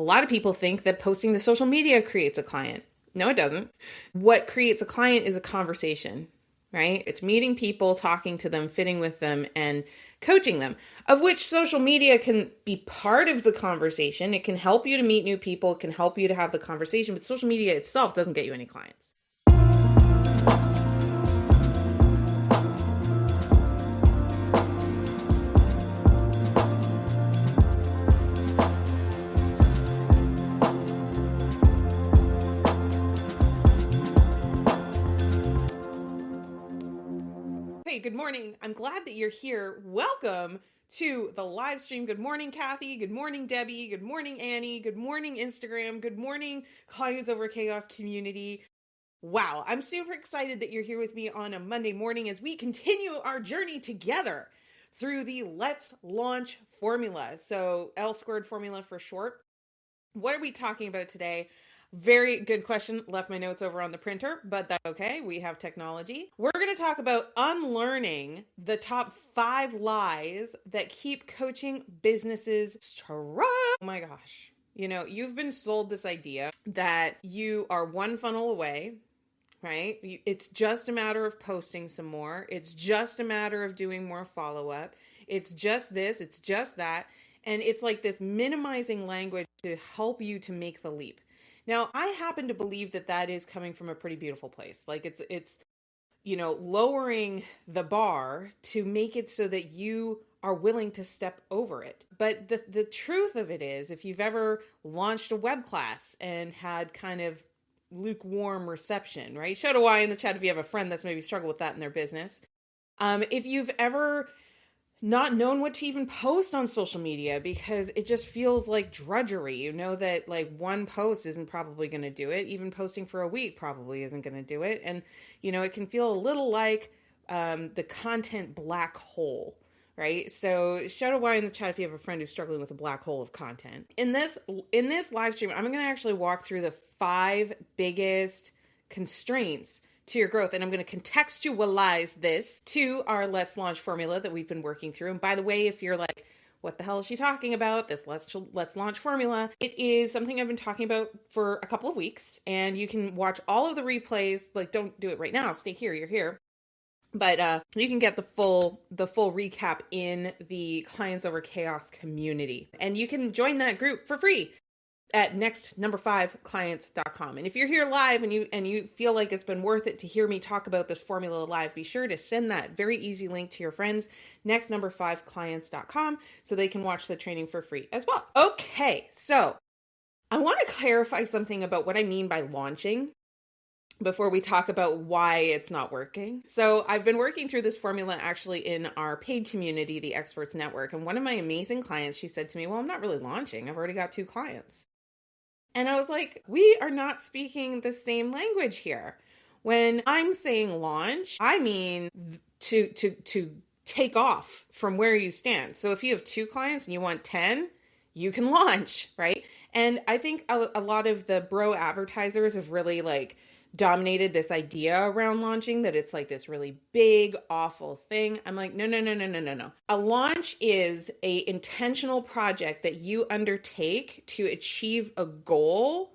A lot of people think that posting to social media creates a client. No, it doesn't. What creates a client is a conversation, right? It's meeting people, talking to them, fitting with them, and coaching them, of which social media can be part of the conversation. It can help you to meet new people, it can help you to have the conversation, but social media itself doesn't get you any clients. Hey, good morning. I'm glad that you're here. Welcome to the live stream. Good morning, Kathy. Good morning, Debbie. Good morning, Annie. Good morning, Instagram. Good morning, Clients Over Chaos community. Wow, I'm super excited that you're here with me on a Monday morning as we continue our journey together through the Let's Launch formula. So L squared formula for short. What are we talking about today? Very good question. Left my notes over on the printer, but that's okay. We have technology. We're going to talk about unlearning the top 5 lies that keep coaching businesses strong. Oh my gosh. You know, you've been sold this idea that you are one funnel away, right? It's just a matter of posting some more. It's just a matter of doing more follow-up. It's just this, it's just that. And it's like this minimizing language to help you to make the leap. Now, I happen to believe that that is coming from a pretty beautiful place. Like it's lowering the bar to make it so that you are willing to step over it. But the truth of it is, if you've ever launched a web class and had kind of lukewarm reception, right? Shout a Y in the chat if you have a friend that's maybe struggled with that in their business. If you've ever not known what to even post on social media because it just feels like drudgery. You know that like one post isn't probably going to do it. Even posting for a week probably isn't going to do it. And, it can feel a little like the content black hole, right? So shout out Y in the chat if you have a friend who's struggling with a black hole of content. In this live stream, I'm going to actually walk through the 5 biggest constraints to your growth. And I'm going to contextualize this to our Let's Launch formula that we've been working through. And by the way, if you're like, what the hell is she talking about? This Let's Launch formula. It is something I've been talking about for a couple of weeks, and you can watch all of the replays. Like, don't do it right now. Stay here. You're here. But you can get the full recap in the Clients Over Chaos community. And you can join that group for free at next5clients.com. And if you're here live and you feel like it's been worth it to hear me talk about this formula live, be sure to send that very easy link to your friends, next5clients.com, so they can watch the training for free as well. Okay, so I want to clarify something about what I mean by launching before we talk about why it's not working. So I've been working through this formula actually in our paid community, the Experts Network. And one of my amazing clients, she said to me, well, I'm not really launching. I've already got 2 clients. And I was like, we are not speaking the same language here. When I'm saying launch, I mean to take off from where you stand. So if you have 2 clients and you want 10, you can launch, right? And I think a lot of the bro advertisers have really like dominated this idea around launching, that it's like this really big, awful thing. I'm like, no. A launch is a intentional project that you undertake to achieve a goal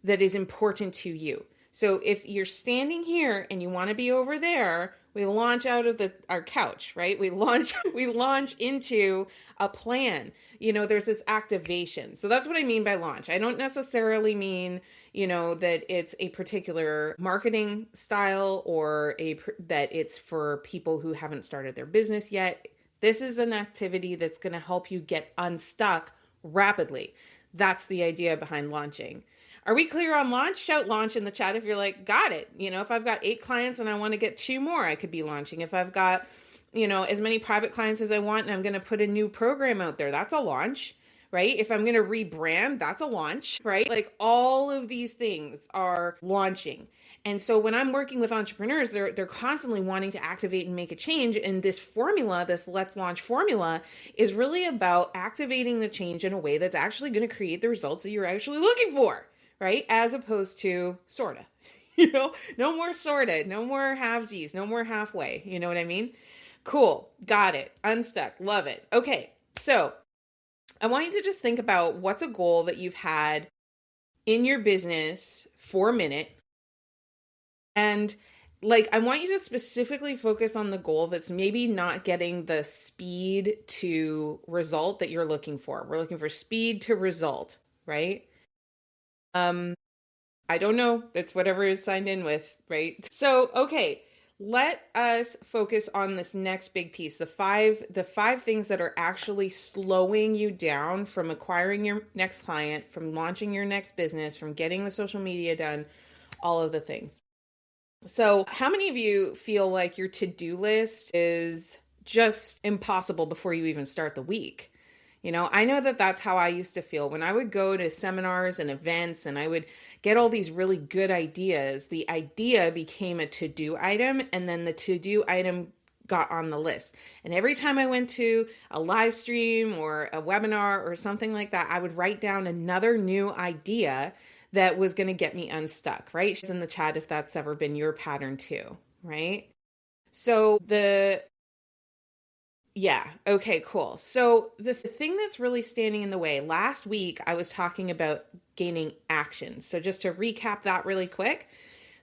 that is important to you. So if you're standing here and you want to be over there, we launch out of our couch, right? We launch into a plan. There's this activation. So that's what I mean by launch. I don't necessarily mean, that it's a particular marketing style or that it's for people who haven't started their business yet. This is an activity that's going to help you get unstuck rapidly. That's the idea behind launching. Are we clear on launch? Shout launch in the chat if you're like, got it. If I've got 8 clients and I want to get 2 more, I could be launching. If I've got, as many private clients as I want and I'm going to put a new program out there, that's a launch, right? If I'm going to rebrand, that's a launch, right? Like all of these things are launching. And so when I'm working with entrepreneurs, they're constantly wanting to activate and make a change. And this formula, this Let's Launch formula, is really about activating the change in a way that's actually going to create the results that you're actually looking for. Right? As opposed to sorta, no more sorta, no more halvesies, no more halfway. You know what I mean? Cool. Got it. Unstuck. Love it. Okay. So I want you to just think about what's a goal that you've had in your business for a minute. And like, I want you to specifically focus on the goal that's maybe not getting the speed to result that you're looking for. We're looking for speed to result, right? Um, I don't know. It's whatever is signed in with, right? So, okay, let us focus on this next big piece, the five things that are actually slowing you down from acquiring your next client, from launching your next business, from getting the social media done, all of the things. So, how many of you feel like your to-do list is just impossible before you even start the week? I know that that's how I used to feel when I would go to seminars and events and I would get all these really good ideas. The idea became a to-do item, and then the to-do item got on the list. And every time I went to a live stream or a webinar or something like that, I would write down another new idea that was going to get me unstuck, right? She's in the chat if that's ever been your pattern too, right? So yeah, okay, cool. So the thing that's really standing in the way, last week I was talking about gaining action. So just to recap that really quick,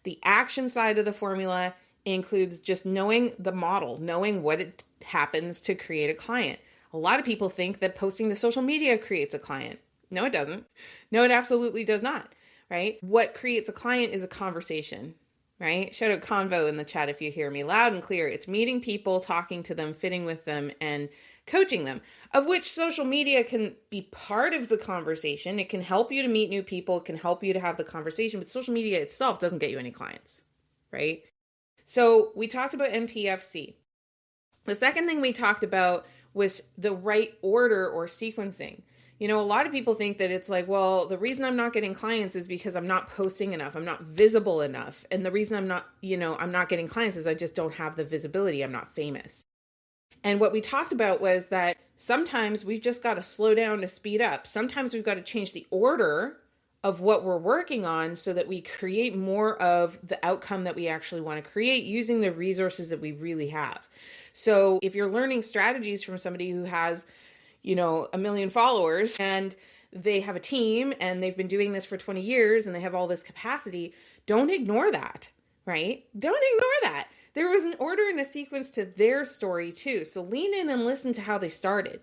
the action side of the formula includes just knowing the model, knowing what it happens to create a client. A lot of people think that posting to social media creates a client. No, it doesn't. No, it absolutely does not, right? What creates a client is a conversation, right? Shout out Convo in the chat if you hear me loud and clear. It's meeting people, talking to them, fitting with them, and coaching them, of which social media can be part of the conversation. It can help you to meet new people, it can help you to have the conversation, but social media itself doesn't get you any clients, right? So we talked about MTFC. The second thing we talked about was the right order or sequencing. A lot of people think that it's like, well, the reason I'm not getting clients is because I'm not posting enough. I'm not visible enough. And the reason I'm not getting clients is I just don't have the visibility. I'm not famous. And what we talked about was that sometimes we've just got to slow down to speed up. Sometimes we've got to change the order of what we're working on so that we create more of the outcome that we actually want to create using the resources that we really have. So if you're learning strategies from somebody who has a million followers and they have a team and they've been doing this for 20 years and they have all this capacity, don't ignore that, right? Don't ignore that. There was an order and a sequence to their story too. So lean in and listen to how they started.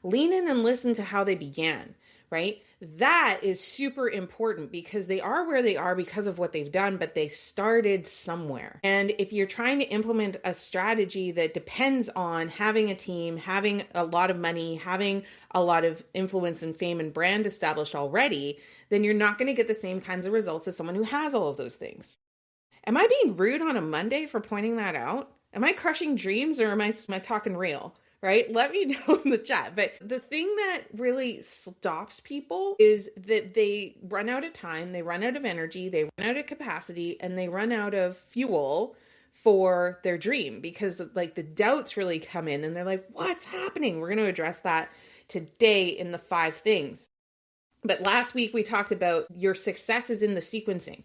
Lean in and listen to how they began, right? That is super important because they are where they are because of what they've done, but they started somewhere. And if you're trying to implement a strategy that depends on having a team, having a lot of money, having a lot of influence and fame and brand established already, then you're not going to get the same kinds of results as someone who has all of those things. Am I being rude on a Monday for pointing that out? Am I crushing dreams or am I talking real? Right? Let me know in the chat. But the thing that really stops people is that they run out of time, they run out of energy, they run out of capacity, and they run out of fuel for their dream because like the doubts really come in and they're like, what's happening? We're going to address that today in the 5 things. But last week we talked about your success is in the sequencing.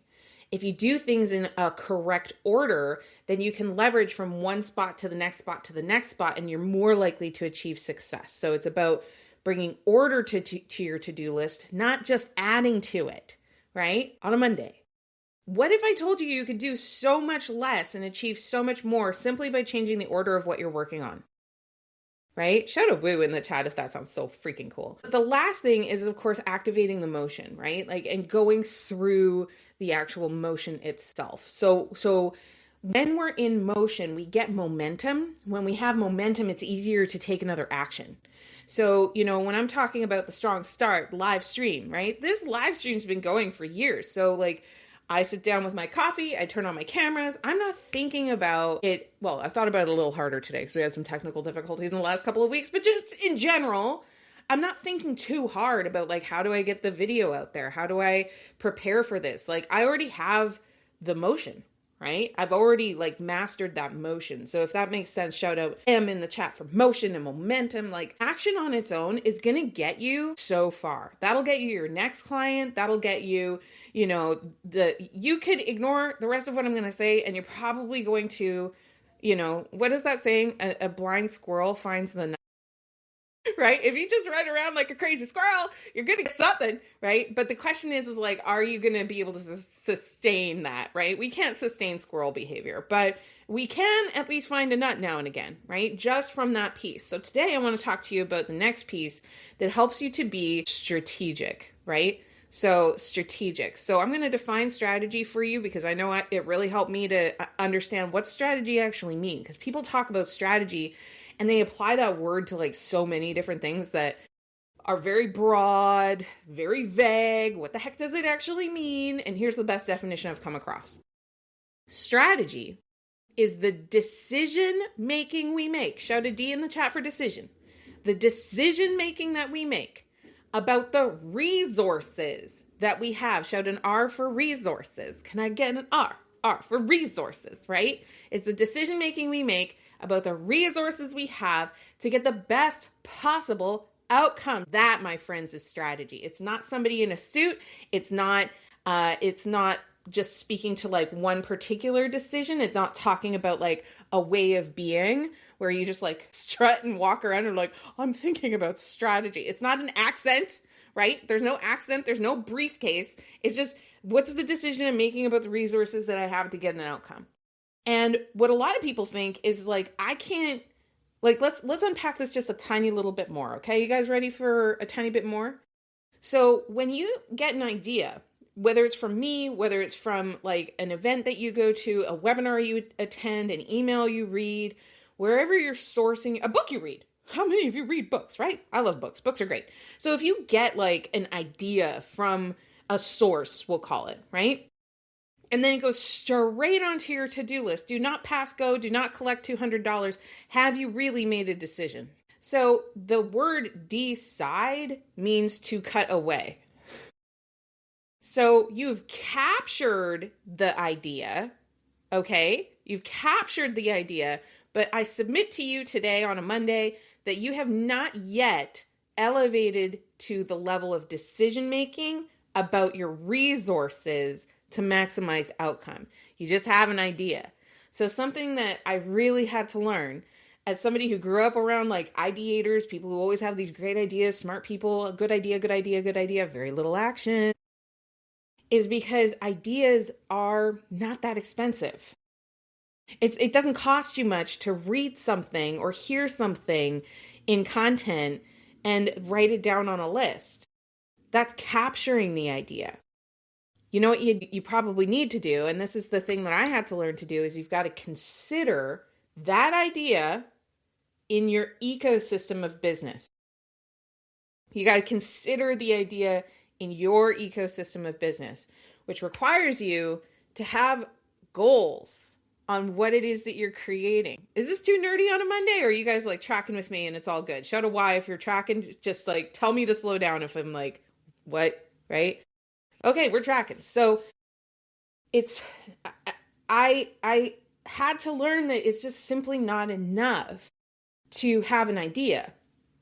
If you do things in a correct order, then you can leverage from one spot to the next spot to the next spot, and you're more likely to achieve success. So it's about bringing order to your to-do list, not just adding to it, right? On a Monday. What if I told you you could do so much less and achieve so much more simply by changing the order of what you're working on? Right? Shout out woo in the chat if that sounds so freaking cool. But the last thing is, of course, activating the motion, right? Like, and going through the actual motion itself. So when we're in motion, we get momentum. When we have momentum, it's easier to take another action. So, when I'm talking about the strong start live stream, right? This live stream's been going for years. So like, I sit down with my coffee, I turn on my cameras. I'm not thinking about it. Well, I've thought about it a little harder today because we had some technical difficulties in the last couple of weeks, but just in general, I'm not thinking too hard about like, how do I get the video out there? How do I prepare for this? Like, I already have the motion, right? I've already like mastered that motion. So if that makes sense, shout out M in the chat for motion and momentum. Like, action on its own is going to get you so far. That'll get you your next client. That'll get you, you could ignore the rest of what I'm going to say and you're probably going to, what is that saying? A blind squirrel finds the right? If you just run around like a crazy squirrel, you're going to get something, right? But the question is like, are you going to be able to sustain that, right? We can't sustain squirrel behavior, but we can at least find a nut now and again, right? Just from that piece. So today I want to talk to you about the next piece that helps you to be strategic, right? So strategic. So I'm going to define strategy for you because I know it really helped me to understand what strategy actually means. Because people talk about strategy and they apply that word to like so many different things that are very broad, very vague. What the heck does it actually mean? And here's the best definition I've come across. Strategy is the decision making we make. Shout a D in the chat for decision. The decision making that we make about the resources that we have. Shout an R for resources. Can I get an R? R for resources, right? It's the decision making we make about the resources we have to get the best possible outcome. That, my friends, is strategy. It's not somebody in a suit. It's not just speaking to like one particular decision. It's not talking about like a way of being where you just like strut and walk around and like, I'm thinking about strategy. It's not an accent, right? There's no accent. There's no briefcase. It's just, what's the decision I'm making about the resources that I have to get an outcome? And what a lot of people think is like, I can't, like, let's unpack this just a tiny little bit more. Okay. You guys ready for a tiny bit more? So when you get an idea, whether it's from me, whether it's from like an event that you go to, a webinar you attend, an email you read, wherever you're sourcing, a book you read. How many of you read books, right? I love books. Books are great. So if you get like an idea from a source, we'll call it, right? And then it goes straight onto your to-do list. Do not pass go. Do not collect $200. Have you really made a decision? So the word decide means to cut away. So you've captured the idea, okay? You've captured the idea, but I submit to you today on a Monday that you have not yet elevated to the level of decision-making about your resources to maximize outcome. You just have an idea. So something that I really had to learn as somebody who grew up around like ideators, people who always have these great ideas, smart people, good idea, very little action, is because ideas are not that expensive. It doesn't cost you much to read something or hear something in content and write it down on a list. That's capturing the idea. You know what you probably need to do, and this is the thing that I had to learn to do, is you've got to consider that idea in your ecosystem of business. You got to consider the idea in your ecosystem of business, which requires you to have goals on what it is that you're creating. Is this too nerdy on a Monday, or are you guys like tracking with me and it's all good? Shout a Y if you're tracking. Just like tell me to slow down if I'm like, what, right? Okay, we're tracking. So I had to learn that it's just simply not enough to have an idea,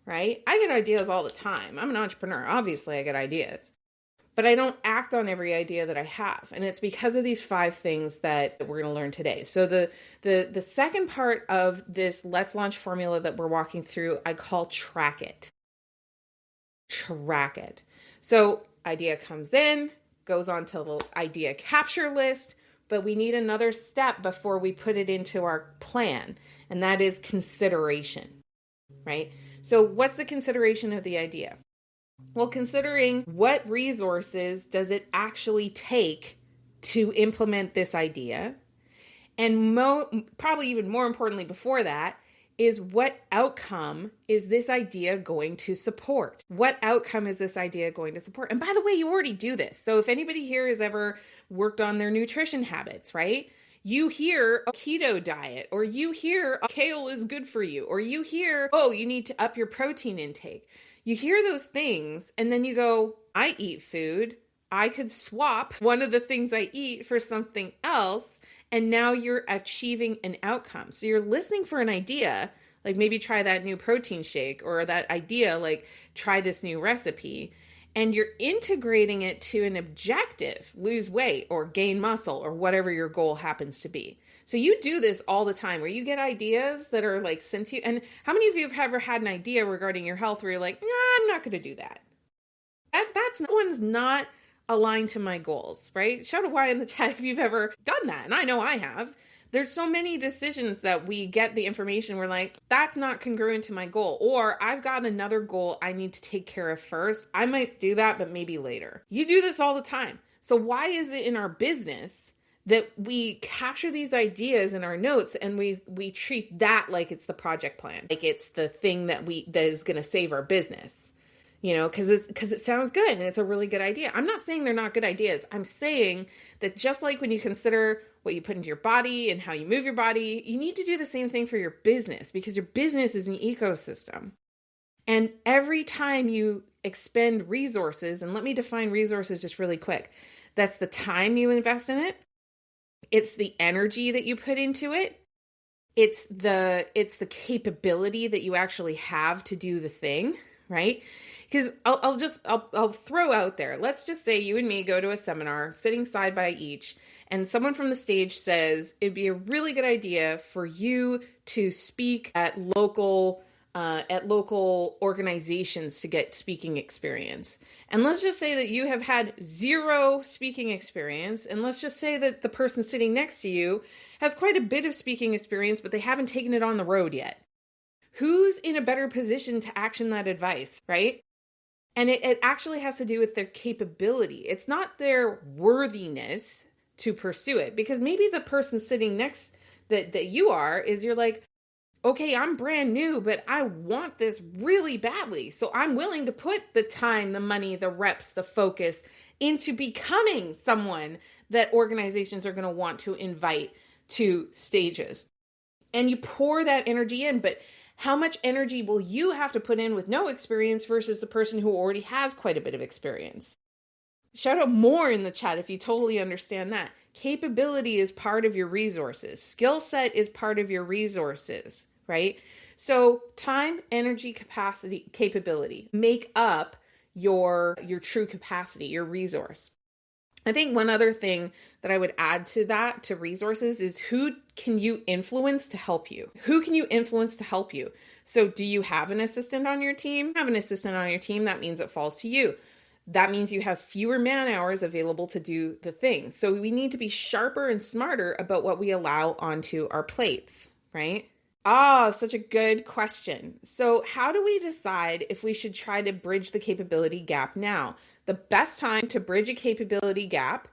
right? I get ideas all the time. I'm an entrepreneur. Obviously, I get ideas. But I don't act on every idea that I have. And it's because of these 5 things that we're going to learn today. So the second part of this Let's Launch formula that we're walking through, I call track it. Track it. So idea comes in, goes on to the idea capture list, but we need another step before we put it into our plan. And that is consideration, right? So what's the consideration of the idea? Well, considering what resources does it actually take to implement this idea? And probably even more importantly before that is what outcome is this idea going to support? What outcome is this idea going to support? And by the way, you already do this. So if anybody here has ever worked on their nutrition habits, right? You hear a keto diet, or you hear kale is good for you, or you hear, oh, you need to up your protein intake. You hear those things and then you go, I eat food. I could swap one of the things I eat for something else. And now you're achieving an outcome. So you're listening for an idea, like maybe try that new protein shake, or that idea, like try this new recipe. and you're integrating it to an objective, lose weight or gain muscle or whatever your goal happens to be. So you do this all the time where you get ideas that are like sent to you. And how many of you have ever had an idea regarding your health where you're like, nah, I'm not going to do that. That one's not aligned to my goals, right? Shout out why in the chat if you've ever done that. And I know I have. There's so many decisions that we get the information, we're like, that's not congruent to my goal. Or I've got another goal I need to take care of first. I might do that, but maybe later. You do this all the time. So why is it in our business that we capture these ideas in our notes and we treat that like it's the project plan, like it's the thing that is going to save our business? You know, because it sounds good and it's a really good idea. I'm not saying they're not good ideas. I'm saying that just like when you consider what you put into your body and how you move your body, you need to do the same thing for your business, because your business is an ecosystem. And every time you expend resources, and let me define resources just really quick, that's the time you invest in it. It's the energy that you put into it. It's the capability that you actually have to do the thing, right? Because I'll throw out there, let's just say you and me go to a seminar sitting side by each, and someone from the stage says, it'd be a really good idea for you to speak at local organizations to get speaking experience. And let's just say that you have had zero speaking experience. And let's just say that the person sitting next to you has quite a bit of speaking experience, but they haven't taken it on the road yet. Who's in a better position to action that advice, right? And it actually has to do with their capability. It's not their worthiness to pursue it, because maybe the person sitting next that you are is, you're like, okay, I'm brand new, but I want this really badly. So I'm willing to put the time, the money, the reps, the focus into becoming someone that organizations are going to want to invite to stages. And you pour that energy in, but how much energy will you have to put in with no experience versus the person who already has quite a bit of experience? Shout out more in the chat if you totally understand that. Capability is part of your resources. Skill set is part of your resources, right? So time, energy, capacity, capability make up your true capacity, your resource. I think one other thing that I would add to that, to resources, is who can you influence to help you? Who can you influence to help you? So do you have an assistant on your team? Have an assistant on your team, that means it falls to you. That means you have fewer man hours available to do the thing. So we need to be sharper and smarter about what we allow onto our plates, right? Such a good question. So how do we decide if we should try to bridge the capability gap now? The best time to bridge a capability gap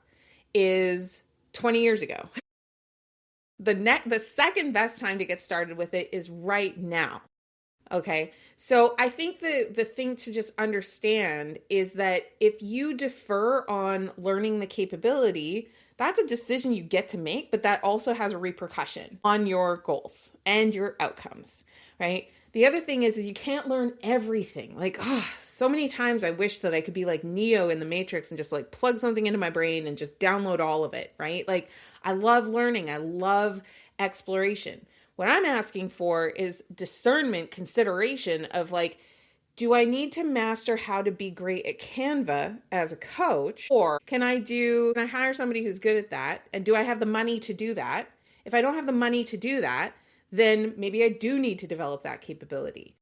is 20 years ago. The second best time to get started with it is right now. Okay. So I think the thing to just understand is that if you defer on learning the capability, that's a decision you get to make, but that also has a repercussion on your goals and your outcomes, right? The other thing is you can't learn everything. Like, so many times I wish that I could be like Neo in the Matrix and just like plug something into my brain and just download all of it, right? Like, I love learning. I love exploration. What I'm asking for is discernment, consideration of like, do I need to master how to be great at Canva as a coach? Or can I hire somebody who's good at that? And do I have the money to do that? If I don't have the money to do that, then maybe I do need to develop that capability.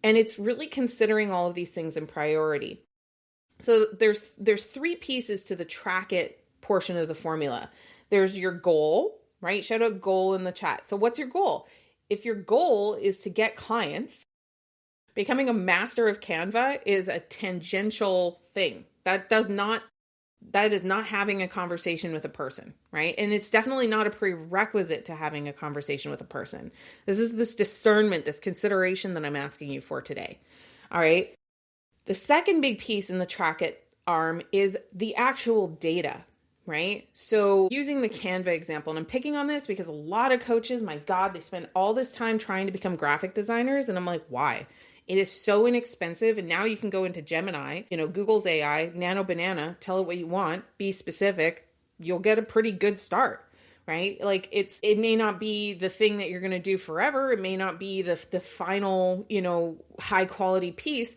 And it's really considering all of these things in priority. So there's three pieces to the track it portion of the formula. There's your goal, right? Shout out goal in the chat. So what's your goal? If your goal is to get clients, becoming a master of Canva is a tangential thing. That is not having a conversation with a person, right? And it's definitely not a prerequisite to having a conversation with a person. This is this discernment, this consideration that I'm asking you for today. All right. The second big piece in the track it arm is the actual data, right? So using the Canva example, and I'm picking on this because a lot of coaches, my God, they spend all this time trying to become graphic designers. And I'm like, why? It is so inexpensive. And now you can go into Gemini, Google's AI, nano banana, tell it what you want, be specific. You'll get a pretty good start, right? Like it may not be the thing that you're going to do forever. It may not be the final, high quality piece,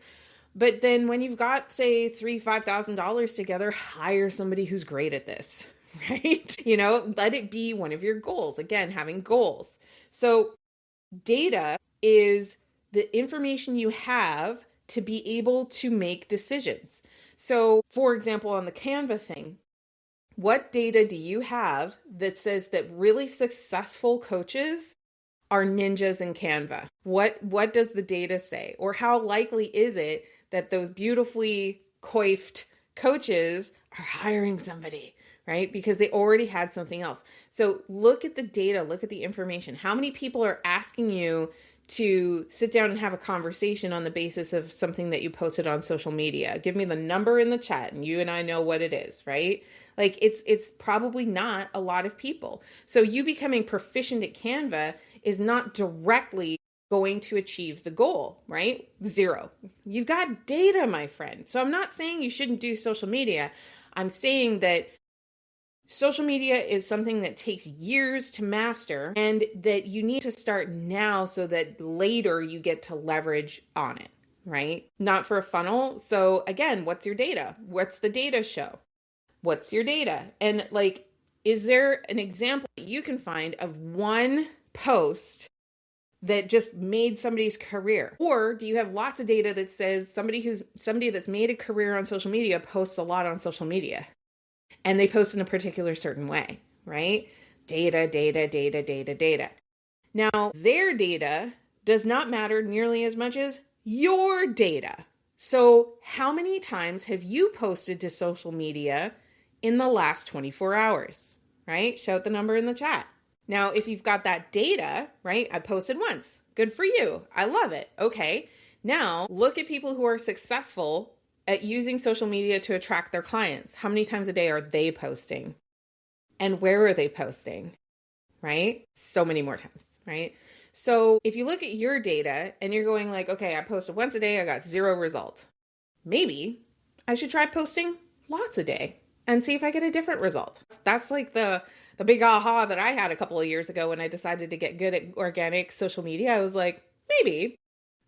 But then when you've got, say, $5,000 together, hire somebody who's great at this, right? Let it be one of your goals. Again, having goals. So data is the information you have to be able to make decisions. So, for example, on the Canva thing, what data do you have that says that really successful coaches are ninjas in Canva? What does the data say? Or how likely is it that those beautifully coiffed coaches are hiring somebody, right? Because they already had something else. So look at the data, look at the information. How many people are asking you to sit down and have a conversation on the basis of something that you posted on social media? Give me the number in the chat and you and I know what it is, right? Like it's probably not a lot of people. So you becoming proficient at Canva is not directly going to achieve the goal, right? 0. You've got data, my friend. So I'm not saying you shouldn't do social media. I'm saying that social media is something that takes years to master and that you need to start now so that later you get to leverage on it, right? Not for a funnel. So again, what's your data? What's the data show? What's your data? And like, is there an example that you can find of one post that just made somebody's career? Or do you have lots of data that says somebody that's made a career on social media posts a lot on social media and they post in a particular certain way, right? Data, data, data, data, data. Now, their data does not matter nearly as much as your data. So how many times have you posted to social media in the last 24 hours, right? Shout the number in the chat. Now, if you've got that data, right? I posted once. Good for you. I love it. Okay. Now look at people who are successful at using social media to attract their clients. How many times a day are they posting? And where are they posting? Right? So many more times, right? So if you look at your data and you're going like, okay, I posted once a day, I got 0 result. Maybe I should try posting lots a day and see if I get a different result. That's like the big aha that I had a couple of years ago when I decided to get good at organic social media. I was like, maybe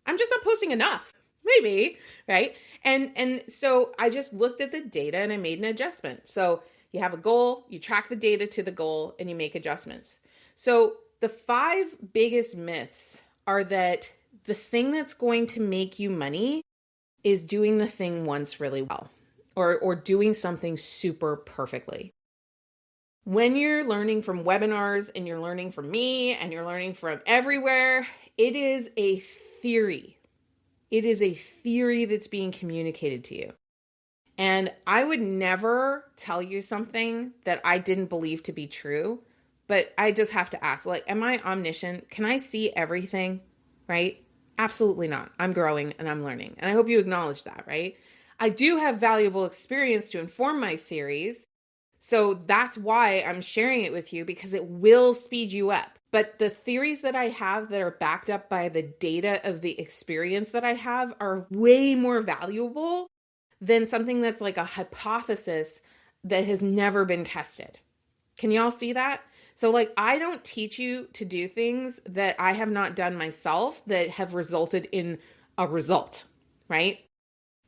I'm just not posting enough. Maybe, right? And so I just looked at the data and I made an adjustment. So you have a goal, you track the data to the goal, and you make adjustments. So the 5 biggest myths are that the thing that's going to make you money is doing the thing once really well, or doing something super perfectly. When you're learning from webinars and you're learning from me and you're learning from everywhere, it is a theory. It is a theory that's being communicated to you. And I would never tell you something that I didn't believe to be true, but I just have to ask, like, am I omniscient? Can I see everything? Right? Absolutely not. I'm growing and I'm learning. And I hope you acknowledge that, right? I do have valuable experience to inform my theories. So that's why I'm sharing it with you, because it will speed you up. But the theories that I have that are backed up by the data of the experience that I have are way more valuable than something that's like a hypothesis that has never been tested. Can y'all see that? So like, I don't teach you to do things that I have not done myself that have resulted in a result, right?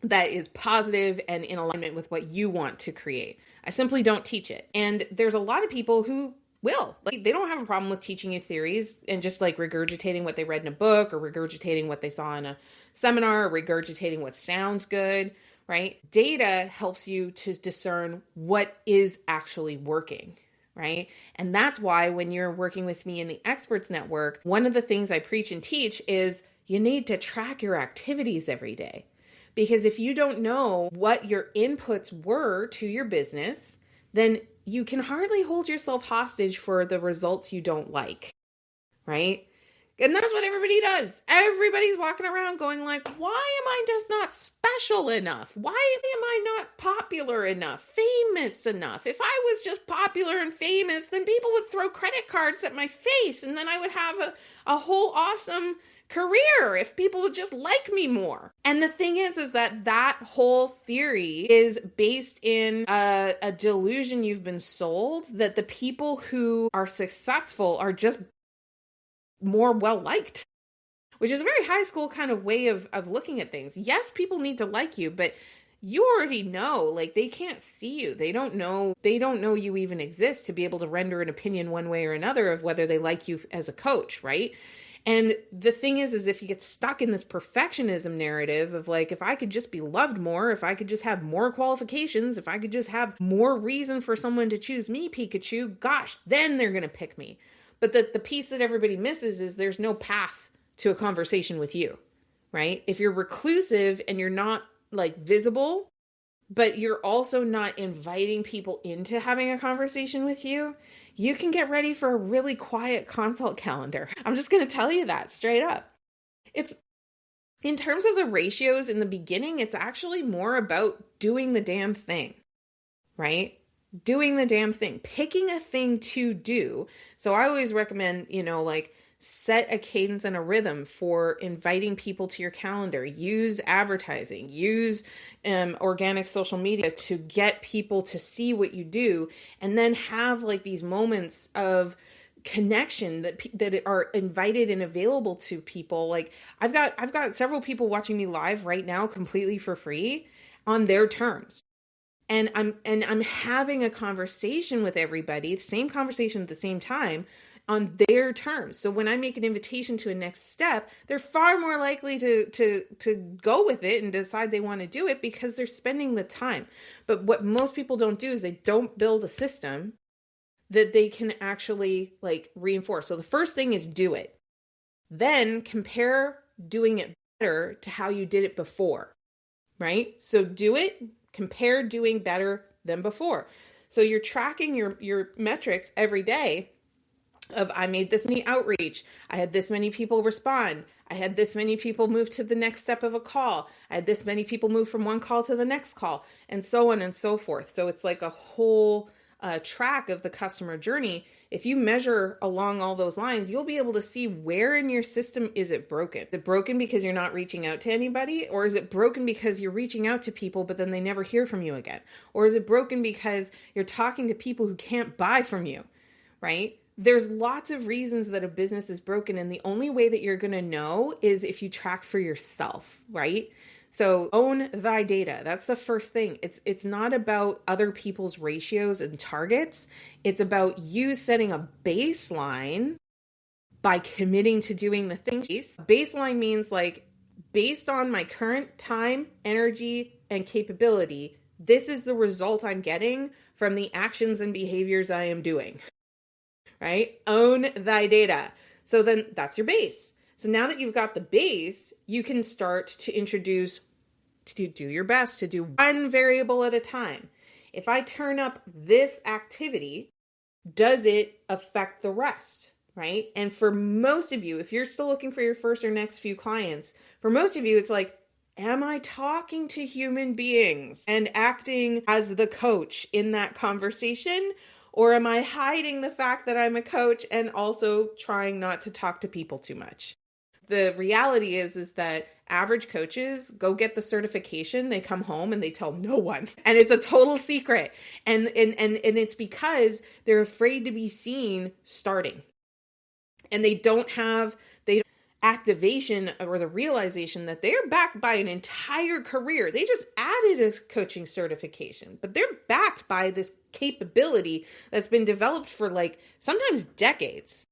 That is positive and in alignment with what you want to create. I simply don't teach it. And there's a lot of people who will. Like, they don't have a problem with teaching you theories and just like regurgitating what they read in a book or regurgitating what they saw in a seminar or regurgitating what sounds good, right? Data helps you to discern what is actually working, right? And that's why when you're working with me in the Experts Network, one of the things I preach and teach is you need to track your activities every day. Because if you don't know what your inputs were to your business, then you can hardly hold yourself hostage for the results you don't like, right? And that's what everybody does. Everybody's walking around going like, why am I just not special enough? Why am I not popular enough, famous enough? If I was just popular and famous, then people would throw credit cards at my face and then I would have a whole awesome career if people would just like me more. And the thing is that whole theory is based in a delusion you've been sold that the people who are successful are just more well-liked. which is a very high school kind of way of looking at things. Yes, people need to like you, but you already know, like, they can't see you. They don't know you even exist to be able to render an opinion one way or another of whether they like you as a coach, right? And the thing is if you get stuck in this perfectionism narrative of like, if I could just be loved more, if I could just have more qualifications, if I could just have more reason for someone to choose me, Pikachu, gosh, then they're going to pick me. But the piece that everybody misses is there's no path to a conversation with you, right? If you're reclusive and you're not like visible, but you're also not inviting people into having a conversation with you, you can get ready for a really quiet consult calendar. I'm just going to tell you that straight up. It's in terms of the ratios in the beginning, it's actually more about doing the damn thing, right? Doing the damn thing, picking a thing to do. So I always recommend, like, set a cadence and a rhythm for inviting people to your calendar. Use advertising, use organic social media to get people to see what you do, and then have like these moments of connection that are invited and available to people. Like I've got several people watching me live right now completely for free on their terms. And I'm having a conversation with everybody, the same conversation at the same time, on their terms. So when I make an invitation to a next step, they're far more likely to go with it and decide they want to do it because they're spending the time. But what most people don't do is they don't build a system that they can actually like reinforce. So the first thing is do it. Then compare doing it better to how you did it before, right? So do it, compare doing better than before. So you're tracking your metrics every day of I made this many outreach, I had this many people respond, I had this many people move to the next step of a call, I had this many people move from one call to the next call, and so on and so forth. So it's like a whole track of the customer journey. If you measure along all those lines, you'll be able to see where in your system is it broken. Is it broken because you're not reaching out to anybody? Or is it broken because you're reaching out to people, but then they never hear from you again? Or is it broken because you're talking to people who can't buy from you, right? There's lots of reasons that a business is broken, and the only way that you're going to know is if you track for yourself, right? So own thy data. That's the first thing. It's not about other people's ratios and targets. It's about you setting a baseline by committing to doing the things. Baseline means like, based on my current time, energy, and capability, this is the result I'm getting from the actions and behaviors I am doing. Right? Own thy data. So then that's your base. So now that you've got the base, you can start to introduce, to do your best to do one variable at a time. If I turn up this activity, does it affect the rest? Right? And for most of you, if you're still looking for your first or next few clients, for most of you, it's like, am I talking to human beings and acting as the coach in that conversation? Or am I hiding the fact that I'm a coach and also trying not to talk to people too much? The reality is that average coaches go get the certification, they come home and they tell no one. And it's a total secret. And it's because they're afraid to be seen starting. And they don't have activation or the realization that they're backed by an entire career. They just added a coaching certification, but they're backed by this capability that's been developed for like sometimes decades.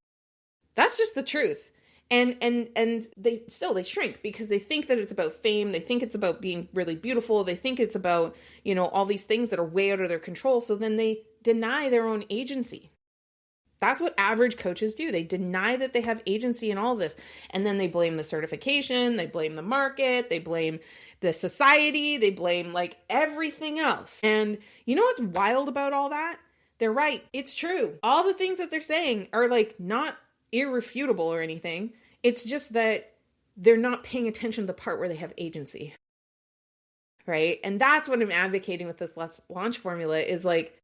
That's just the truth. And they shrink because they think that it's about fame. They think it's about being really beautiful. They think it's about, all these things that are way out of their control. So then they deny their own agency. That's what average coaches do. They deny that they have agency in all of this. And then they blame the certification, they blame the market, they blame the society, they blame like everything else. And you know what's wild about all that? They're right. It's true. All the things that they're saying are like not irrefutable or anything. It's just that they're not paying attention to the part where they have agency. Right? And that's what I'm advocating with this launch formula is like,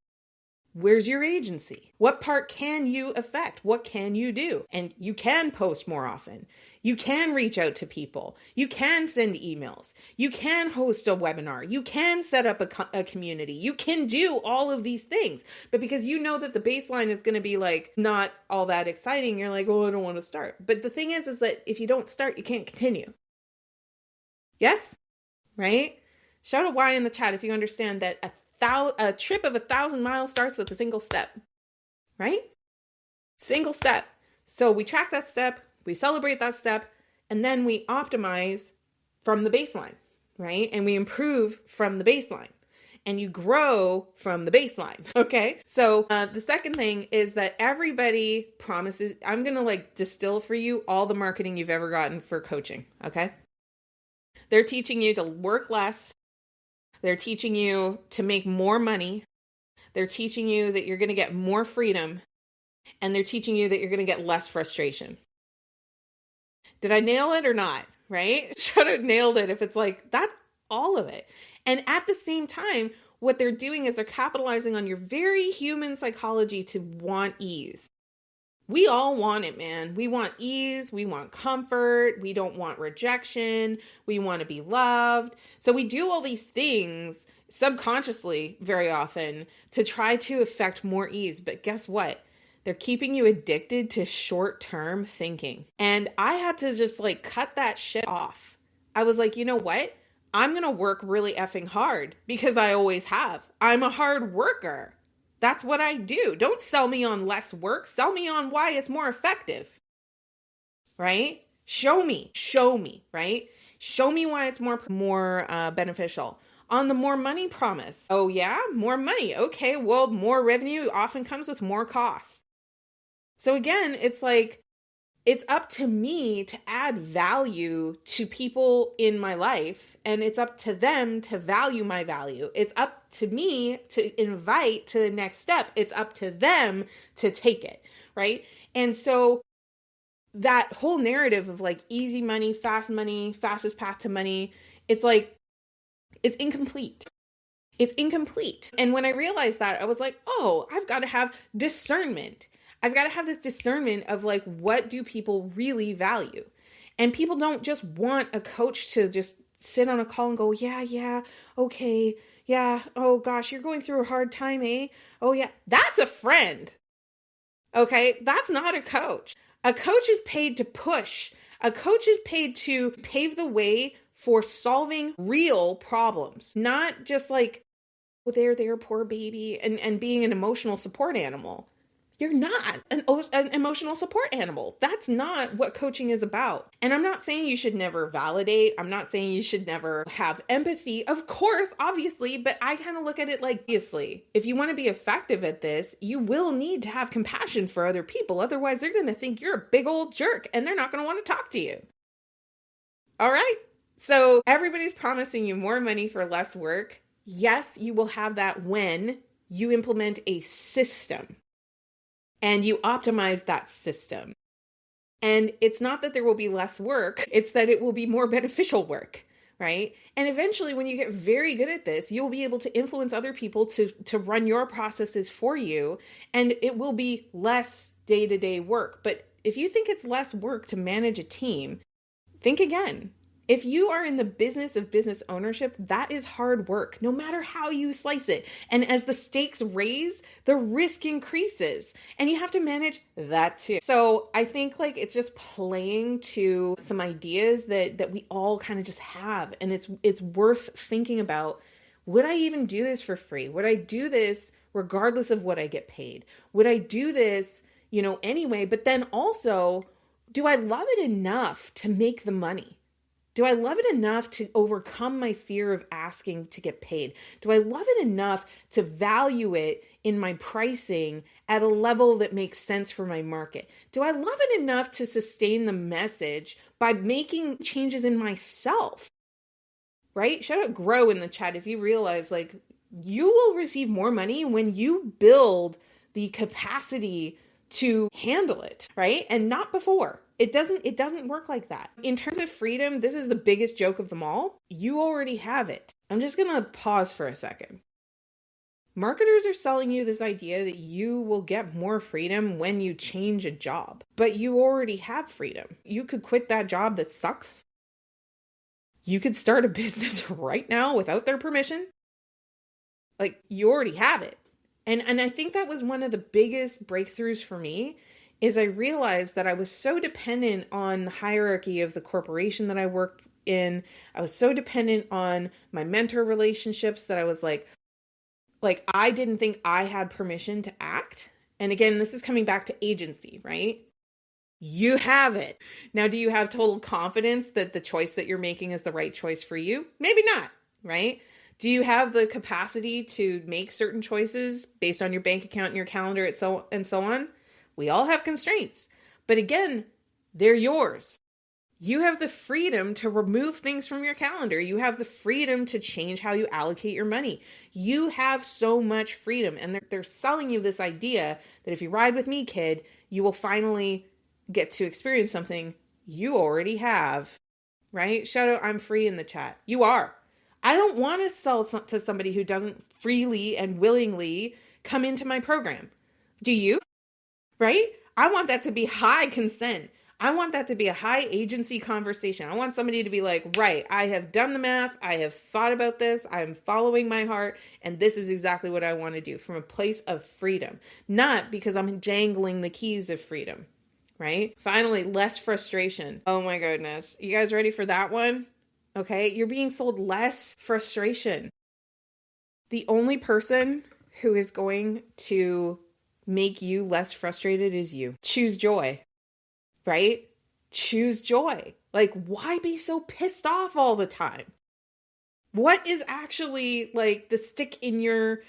Where's your agency? What part can you affect? What can you do? And you can post more often. You can reach out to people. You can send emails. You can host a webinar. You can set up a community. You can do all of these things. But because you know that the baseline is going to be like not all that exciting, you're like, oh, I don't want to start. But the thing is that if you don't start, you can't continue. Yes? Right? Shout out Y in the chat if you understand that a trip of 1,000 miles starts with a single step, right? Single step. So we track that step, we celebrate that step, and then we optimize from the baseline, right? And we improve from the baseline. And you grow from the baseline, okay? So the second thing is that everybody promises, I'm going to like distill for you all the marketing you've ever gotten for coaching, okay? They're teaching you to work less. They're teaching you to make more money. They're teaching you that you're going to get more freedom. And they're teaching you that you're going to get less frustration. Did I nail it or not? Right? Should have nailed it if it's like, that's all of it. And at the same time, what they're doing is they're capitalizing on your very human psychology to want ease. We all want it, man. We want ease. We want comfort. We don't want rejection. We want to be loved. So we do all these things subconsciously very often to try to affect more ease. But guess what? They're keeping you addicted to short-term thinking. And I had to just like cut that shit off. I was like, you know what? I'm going to work really effing hard because I always have. I'm a hard worker. That's what I do. Don't sell me on less work. Sell me on why it's more effective, right? Show me, right? Show me why it's more beneficial. On the more money promise. Oh yeah, more money. Okay, well, more revenue often comes with more cost. So again, it's like, it's up to me to add value to people in my life, and it's up to them to value my value. It's up to me to invite to the next step. It's up to them to take it, right? And so that whole narrative of like easy money, fastest path to money, it's like, it's incomplete. It's incomplete. And when I realized that, I was like, oh, I've got to have discernment. I've got to have this discernment of like, what do people really value? And people don't just want a coach to just sit on a call and go, yeah, okay, yeah, oh gosh, you're going through a hard time, eh? Oh yeah, that's a friend. Okay, that's not a coach. A coach is paid to push. A coach is paid to pave the way for solving real problems, not just like, oh, there, poor baby, and being an emotional support animal. You're not an emotional support animal. That's not what coaching is about. And I'm not saying you should never validate. I'm not saying you should never have empathy. Of course, obviously, but I kind of look at it like, obviously, if you want to be effective at this, you will need to have compassion for other people. Otherwise, they're going to think you're a big old jerk and they're not going to want to talk to you. All right? So everybody's promising you more money for less work. Yes, you will have that when you implement a system. And you optimize that system. And it's not that there will be less work, it's that it will be more beneficial work, right? And eventually, when you get very good at this, you'll be able to influence other people to run your processes for you, and it will be less day-to-day work. But if you think it's less work to manage a team, think again. If you are in the business of business ownership, that is hard work, no matter how you slice it. And as the stakes raise, the risk increases, and you have to manage that too. So I think like it's just playing to some ideas that we all kind of just have. And it's worth thinking about, would I even do this for free? Would I do this regardless of what I get paid? Would I do this, anyway? But then also, do I love it enough to make the money? Do I love it enough to overcome my fear of asking to get paid? Do I love it enough to value it in my pricing at a level that makes sense for my market? Do I love it enough to sustain the message by making changes in myself? Right? Shout out Grow in the chat if you realize like you will receive more money when you build the capacity to handle it, right? And not before. It doesn't work like that. In terms of freedom, this is the biggest joke of them all. You already have it. I'm just going to pause for a second. Marketers are selling you this idea that you will get more freedom when you change a job, but you already have freedom. You could quit that job that sucks. You could start a business right now without their permission. Like, you already have it. And I think that was one of the biggest breakthroughs for me, is I realized that I was so dependent on the hierarchy of the corporation that I worked in. I was so dependent on my mentor relationships that I was like I didn't think I had permission to act. And again, this is coming back to agency, right? You have it. Now, do you have total confidence that the choice that you're making is the right choice for you? Maybe not, right? Do you have the capacity to make certain choices based on your bank account and your calendar and so on? We all have constraints. But again, they're yours. You have the freedom to remove things from your calendar. You have the freedom to change how you allocate your money. You have so much freedom. And they're selling you this idea that if you ride with me, kid, you will finally get to experience something you already have, right? Shout out I'm free in the chat. You are. I don't want to sell to somebody who doesn't freely and willingly come into my program. Do you? Right? I want that to be high consent. I want that to be a high agency conversation. I want somebody to be like, right, I have done the math. I have thought about this. I'm following my heart. And this is exactly what I want to do from a place of freedom, not because I'm jangling the keys of freedom, right? Finally, less frustration. Oh my goodness. You guys ready for that one? Okay, you're being sold less frustration. The only person who is going to make you less frustrated is you. Choose joy, right? Choose joy. Like, why be so pissed off all the time? What is actually like the stick in your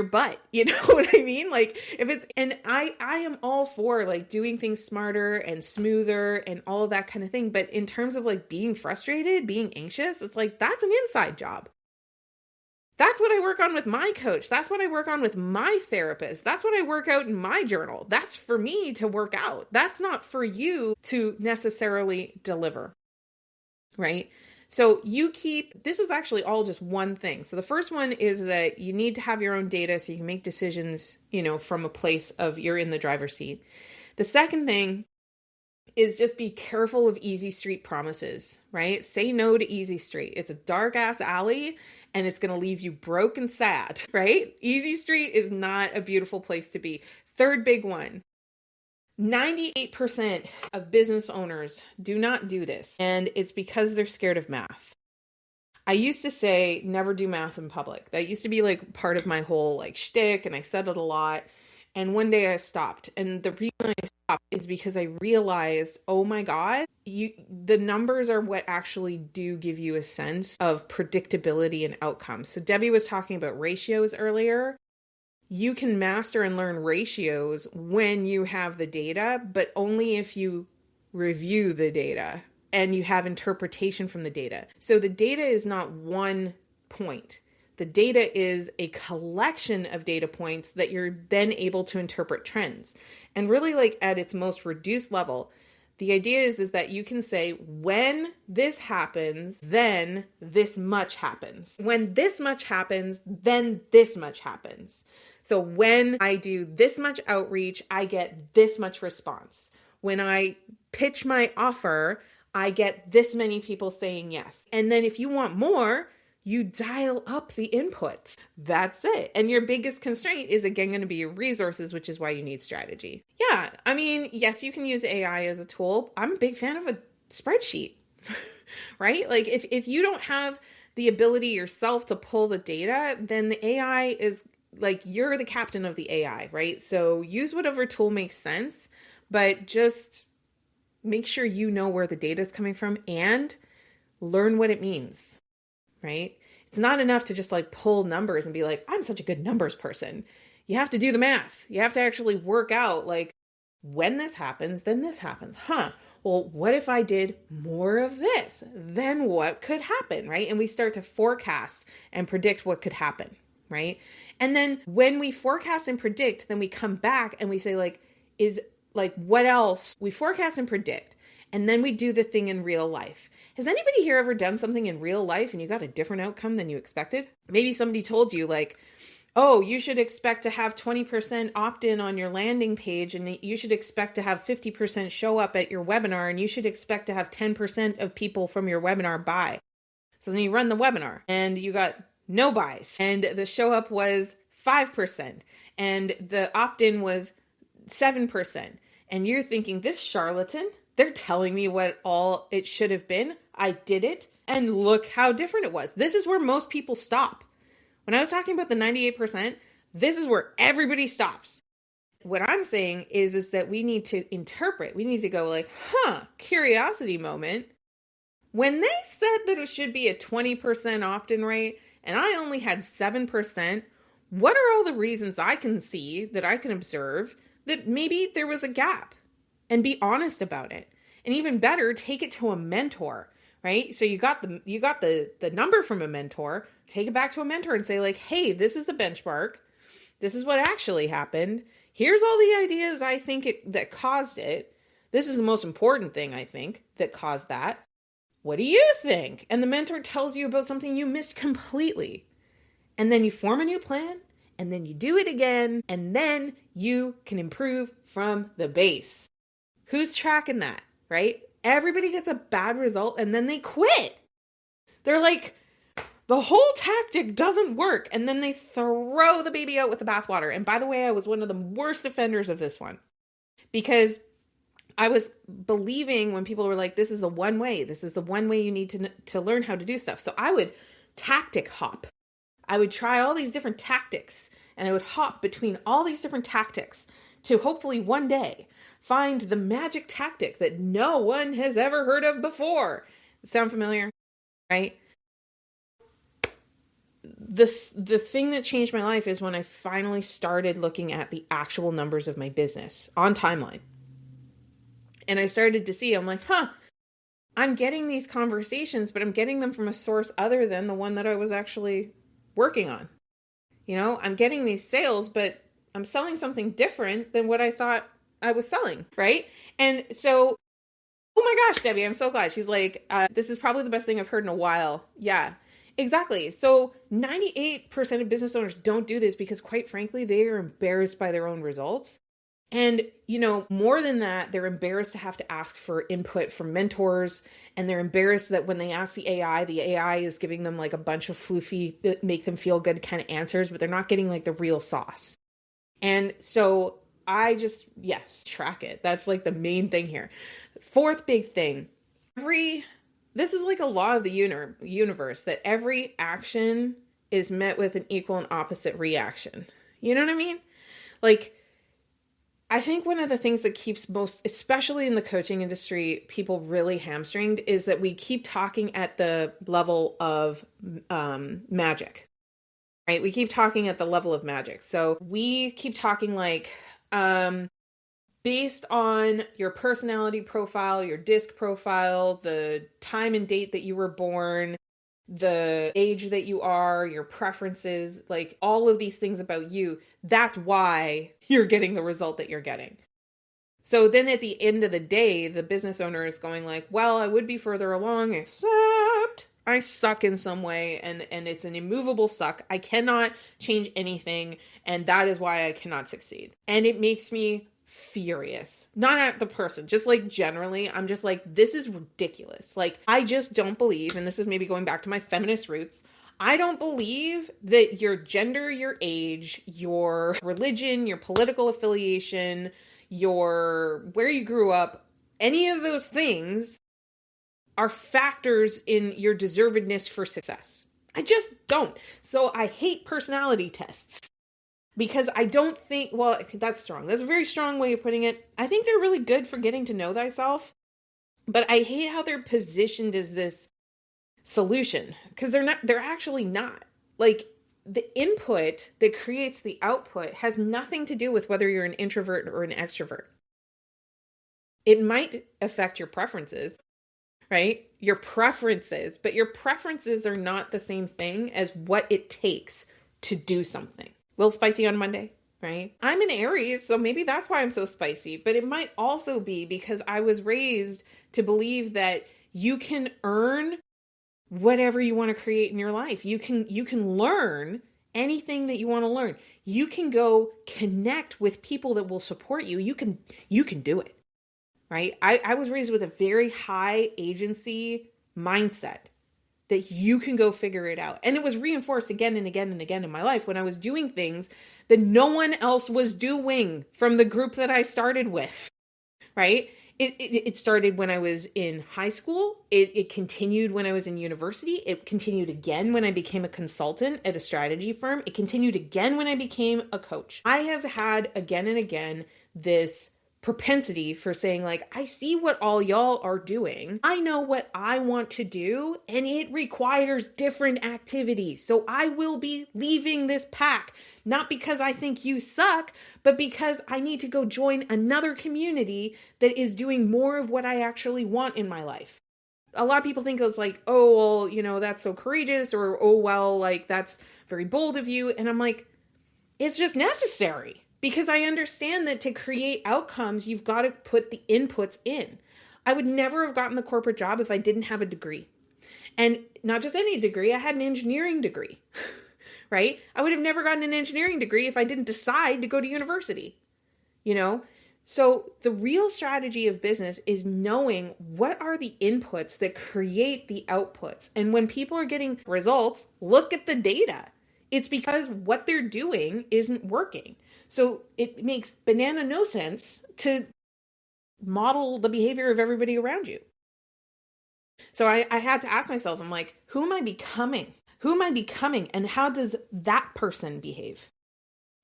butt? You know what I mean? Like, if it's, and I am all for like doing things smarter and smoother and all of that kind of thing. But in terms of like being frustrated, being anxious, it's like, that's an inside job. That's what I work on with my coach. That's what I work on with my therapist. That's what I work out in my journal. That's for me to work out. That's not for you to necessarily deliver, right? So this is actually all just one thing. So the first one is that you need to have your own data so you can make decisions, from a place of you're in the driver's seat. The second thing is just be careful of easy street promises, right? Say no to easy street. It's a dark ass alley and it's going to leave you broke and sad, right? Easy street is not a beautiful place to be. Third big one. 98% of business owners do not do this, and it's because they're scared of math. I used to say never do math in public. That used to be like part of my whole like shtick, and I said it a lot. And one day I stopped, and the reason I stopped is because I realized, oh my God, the numbers are what actually do give you a sense of predictability and outcomes. So Debbie was talking about ratios earlier. You can master and learn ratios when you have the data, but only if you review the data and you have interpretation from the data. So the data is not one point. The data is a collection of data points that you're then able to interpret trends. And really, like at its most reduced level, the idea is that you can say, when this happens, then this much happens. When this much happens, then this much happens. So when I do this much outreach, I get this much response. When I pitch my offer, I get this many people saying yes. And then if you want more, you dial up the inputs. That's it. And your biggest constraint is again going to be your resources, which is why you need strategy. Yeah. I mean, yes, you can use AI as a tool. I'm a big fan of a spreadsheet, right? Like if you don't have the ability yourself to pull the data, then the AI is like, you're the captain of the AI, right? So use whatever tool makes sense, but just make sure you know where the data is coming from and learn what it means, right? It's not enough to just like pull numbers and be like, I'm such a good numbers person. You have to do the math. You have to actually work out like, when this happens, then this happens. Well, what if I did more of this? Then what could happen, right? And we start to forecast and predict what could happen, right? And then when we forecast and predict, then we come back and we say what else? We forecast and predict, and then we do the thing in real life. Has anybody here ever done something in real life and you got a different outcome than you expected? Maybe somebody told you like, oh, you should expect to have 20% opt-in on your landing page, and you should expect to have 50% show up at your webinar, and you should expect to have 10% of people from your webinar buy. So then you run the webinar and you got no buys, and the show up was 5%, and the opt-in was 7%. And you're thinking, this charlatan, they're telling me what all it should have been. I did it, and look how different it was. This is where most people stop. When I was talking about the 98%, this is where everybody stops. What I'm saying is that we need to interpret. We need to go like, curiosity moment. When they said that it should be a 20% opt-in rate, and I only had 7%, what are all the reasons I can see, that I can observe, that maybe there was a gap? And be honest about it. And even better, take it to a mentor, right? So you got the number from a mentor, take it back to a mentor and say like, hey, this is the benchmark. This is what actually happened. Here's all the ideas I think that caused it. This is the most important thing, I think, that caused that. What do you think? And the mentor tells you about something you missed completely. And then you form a new plan, and then you do it again, and then you can improve from the base. Who's tracking that, right? Everybody gets a bad result and then they quit. They're like, the whole tactic doesn't work. And then they throw the baby out with the bathwater. And by the way, I was one of the worst offenders of this one, because I was believing when people were like, this is the one way. This is the one way you need to learn how to do stuff. So I would tactic hop. I would try all these different tactics, and I would hop between all these different tactics to hopefully one day find the magic tactic that no one has ever heard of before. Sound familiar? Right? The thing that changed my life is when I finally started looking at the actual numbers of my business on timeline. And I started to see, I'm like, I'm getting these conversations, but I'm getting them from a source other than the one that I was actually working on. You know, I'm getting these sales, but I'm selling something different than what I thought I was selling, right? And so, oh my gosh, Debbie, I'm so glad. She's like, this is probably the best thing I've heard in a while. Yeah, exactly. So 98% of business owners don't do this because, quite frankly, they are embarrassed by their own results. And, you know, more than that, they're embarrassed to have to ask for input from mentors. And they're embarrassed that when they ask the AI is giving them like a bunch of floofy, make them feel good kind of answers, but they're not getting like the real sauce. And so I just, yes, track it. That's like the main thing here. Fourth big thing, this is like a law of the universe, that every action is met with an equal and opposite reaction. You know what I mean? Like, I think one of the things that keeps most, especially in the coaching industry, people really hamstringed is that we keep talking at the level of magic, right? We keep talking at the level of magic. So we keep talking like, based on your personality profile, your disc profile, the time and date that you were born, the age that you are, your preferences, like all of these things about you, that's why you're getting the result that you're getting. So then at the end of the day, the business owner is going like, well, I would be further along, except I suck in some way, and it's an immovable suck. I cannot change anything, and that is why I cannot succeed. And it makes me furious. Not at the person, just like generally, I'm just like, this is ridiculous. Like, I just don't believe, and this is maybe going back to my feminist roots, I don't believe that your gender, your age, your religion, your political affiliation, where you grew up, any of those things are factors in your deservedness for success. I just don't. So I hate personality tests. Because I don't think, well, that's strong. That's a very strong way of putting it. I think they're really good for getting to know thyself. But I hate how they're positioned as this solution. Because they're actually not. Like, the input that creates the output has nothing to do with whether you're an introvert or an extrovert. It might affect your preferences, right? Your preferences. But your preferences are not the same thing as what it takes to do something. A little spicy on Monday, right? I'm an Aries, so maybe that's why I'm so spicy. But it might also be because I was raised to believe that you can earn whatever you want to create in your life. You can learn anything that you want to learn. You can go connect with people that will support you. You can do it, right? I was raised with a very high agency mindset that you can go figure it out. And it was reinforced again and again and again in my life when I was doing things that no one else was doing from the group that I started with, right? It started when I was in high school. It continued when I was in university. It continued again when I became a consultant at a strategy firm. It continued again when I became a coach. I have had again and again this propensity for saying, like, I see what all y'all are doing. I know what I want to do, and it requires different activities. So I will be leaving this pack, not because I think you suck, but because I need to go join another community that is doing more of what I actually want in my life. A lot of people think it's like, oh, well, that's so courageous, or, oh, well, like, that's very bold of you. And I'm like, it's just necessary. Because I understand that to create outcomes, you've got to put the inputs in. I would never have gotten the corporate job if I didn't have a degree. And not just any degree, I had an engineering degree, right? I would have never gotten an engineering degree if I didn't decide to go to university, So the real strategy of business is knowing what are the inputs that create the outputs. And when people are getting results, look at the data. It's because what they're doing isn't working. So it makes banana no sense to model the behavior of everybody around you. So I had to ask myself, I'm like, who am I becoming? Who am I becoming? And how does that person behave?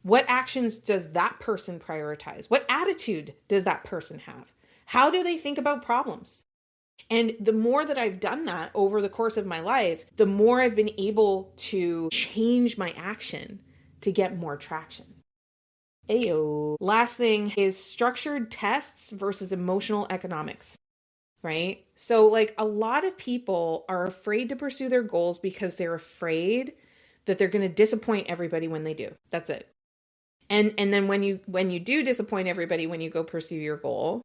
What actions does that person prioritize? What attitude does that person have? How do they think about problems? And the more that I've done that over the course of my life, the more I've been able to change my action to get more traction. Ayo. Last thing is structured tests versus emotional economics, right? So like a lot of people are afraid to pursue their goals because they're afraid that they're going to disappoint everybody when they do. That's it. And then when you do disappoint everybody when you go pursue your goal,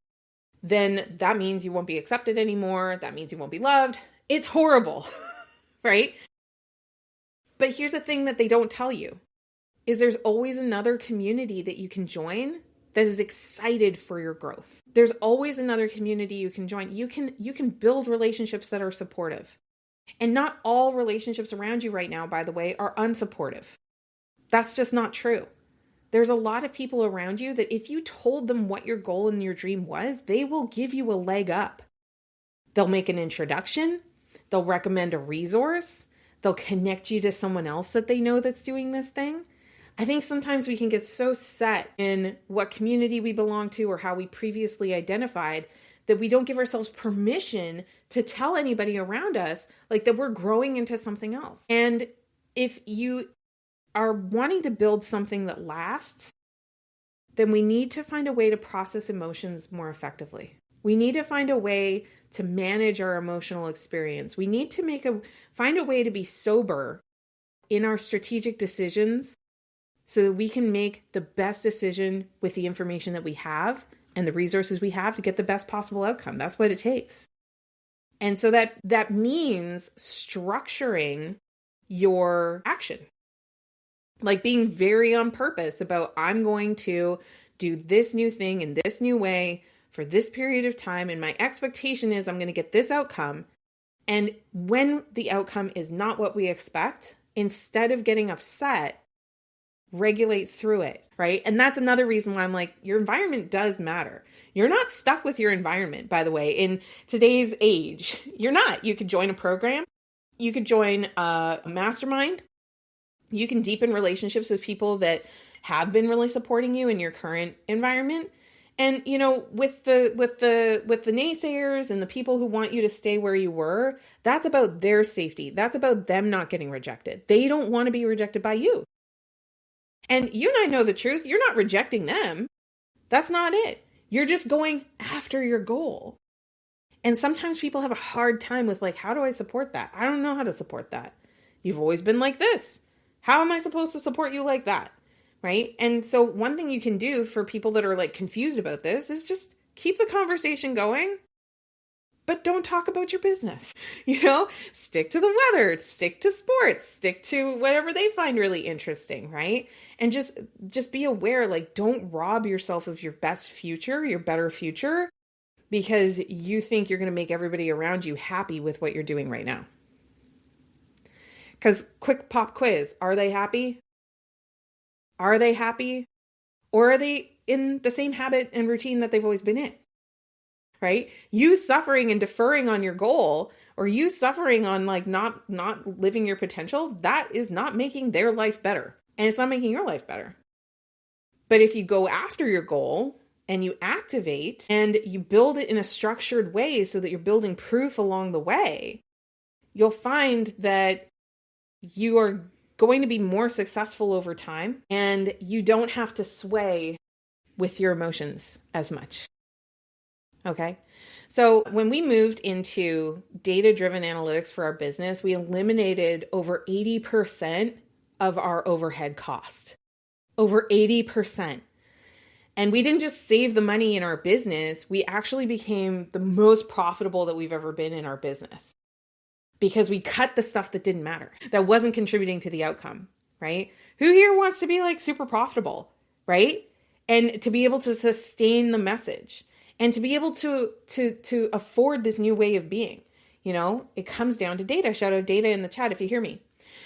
then that means you won't be accepted anymore. That means you won't be loved. It's horrible, right? But here's the thing that they don't tell you is there's always another community that you can join that is excited for your growth. There's always another community you can join. You can build relationships that are supportive. And not all relationships around you right now, by the way, are unsupportive. That's just not true. There's a lot of people around you that if you told them what your goal and your dream was, they will give you a leg up. They'll make an introduction. They'll recommend a resource. They'll connect you to someone else that they know that's doing this thing. I think sometimes we can get so set in what community we belong to or how we previously identified that we don't give ourselves permission to tell anybody around us like that we're growing into something else. And if you are wanting to build something that lasts, then we need to find a way to process emotions more effectively. We need to find a way to manage our emotional experience. We need to find a way to be sober in our strategic decisions so that we can make the best decision with the information that we have and the resources we have to get the best possible outcome. That's what it takes. And so that means structuring your action. Like being very on purpose about, I'm going to do this new thing in this new way for this period of time. And my expectation is I'm going to get this outcome. And when the outcome is not what we expect, instead of getting upset, regulate through it, right? And that's another reason why I'm like, your environment does matter. You're not stuck with your environment, by the way, in today's age. You're not. You could join a program. You could join a mastermind. You can deepen relationships with people that have been really supporting you in your current environment. And, with the naysayers and the people who want you to stay where you were, that's about their safety. That's about them not getting rejected. They don't want to be rejected by you. And you and I know the truth. You're not rejecting them. That's not it. You're just going after your goal. And sometimes people have a hard time with like, how do I support that? I don't know how to support that. You've always been like this. How am I supposed to support you like that? Right? And so one thing you can do for people that are like confused about this is just keep the conversation going but don't talk about your business. Stick to the weather, stick to sports, stick to whatever they find really interesting, right? And just be aware, like, don't rob yourself of your best future, your better future, because you think you're going to make everybody around you happy with what you're doing right now. Because quick pop quiz, are they happy? Are they happy? Or are they in the same habit and routine that they've always been in? Right? You suffering and deferring on your goal, or you suffering on like not living your potential, that is not making their life better. And it's not making your life better. But if you go after your goal and you activate and you build it in a structured way so that you're building proof along the way, you'll find that you are going to be more successful over time, and you don't have to sway with your emotions as much. Okay. So when we moved into data-driven analytics for our business, we eliminated over 80% of our overhead cost. Over 80%. And we didn't just save the money in our business, we actually became the most profitable that we've ever been in our business. Because we cut the stuff that didn't matter, that wasn't contributing to the outcome, right? Who here wants to be like super profitable, right? And to be able to sustain the message and to be able to afford this new way of being, it comes down to data. Shout out data in the chat if you hear me.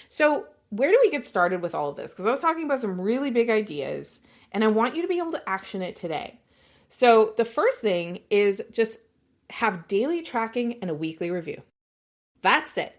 So where do we get started with all of this? Because I was talking about some really big ideas and I want you to be able to action it today. So the first thing is just have daily tracking and a weekly review. That's it.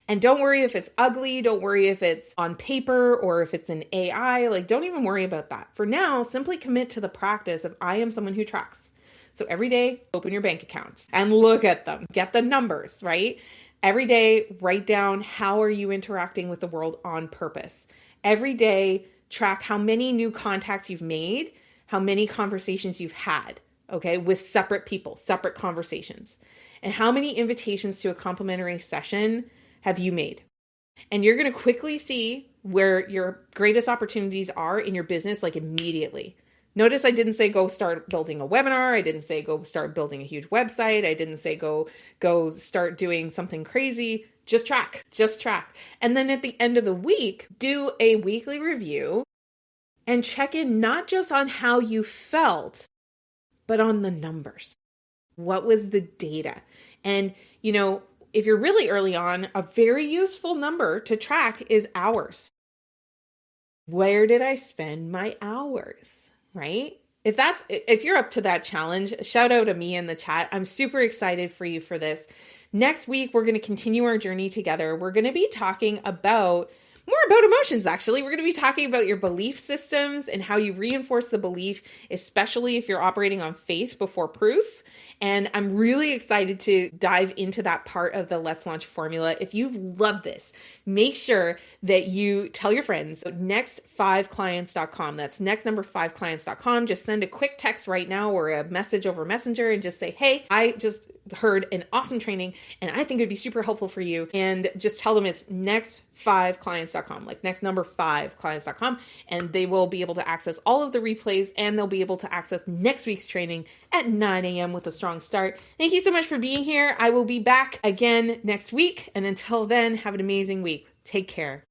And don't worry if it's ugly. Don't worry if it's on paper or if it's an AI. Like, don't even worry about that. For now, simply commit to the practice of I am someone who tracks. So every day, open your bank accounts and look at them. Get the numbers, right? Every day, write down how are you interacting with the world on purpose. Every day, track how many new contacts you've made, how many conversations you've had, okay, with separate people, separate conversations. And how many invitations to a complimentary session have you made? And you're going to quickly see where your greatest opportunities are in your business, like immediately. Notice I didn't say go start building a webinar. I didn't say go start building a huge website. I didn't say go start doing something crazy. Just track. And then at the end of the week, do a weekly review and check in not just on how you felt, but on the numbers. What was the data? And, if you're really early on, a very useful number to track is hours. Where did I spend my hours, right? If you're up to that challenge, shout out to me in the chat. I'm super excited for you for this. Next week, we're going to continue our journey together. We're going to be talking more about emotions, actually. We're going to be talking about your belief systems and how you reinforce the belief, especially if you're operating on faith before proof. And I'm really excited to dive into that part of the Let's Launch formula. If you've loved this, make sure that you tell your friends. Next5clients.com. That's next number 5clients.com. Just send a quick text right now or a message over Messenger and just say, hey, I just heard an awesome training and I think it'd be super helpful for you. And just tell them it's next5clients.com, like next number 5clients.com. And they will be able to access all of the replays and they'll be able to access next week's training at 9 a.m. with a strong start. Thank you so much for being here. I will be back again next week. And until then, have an amazing week. Take care.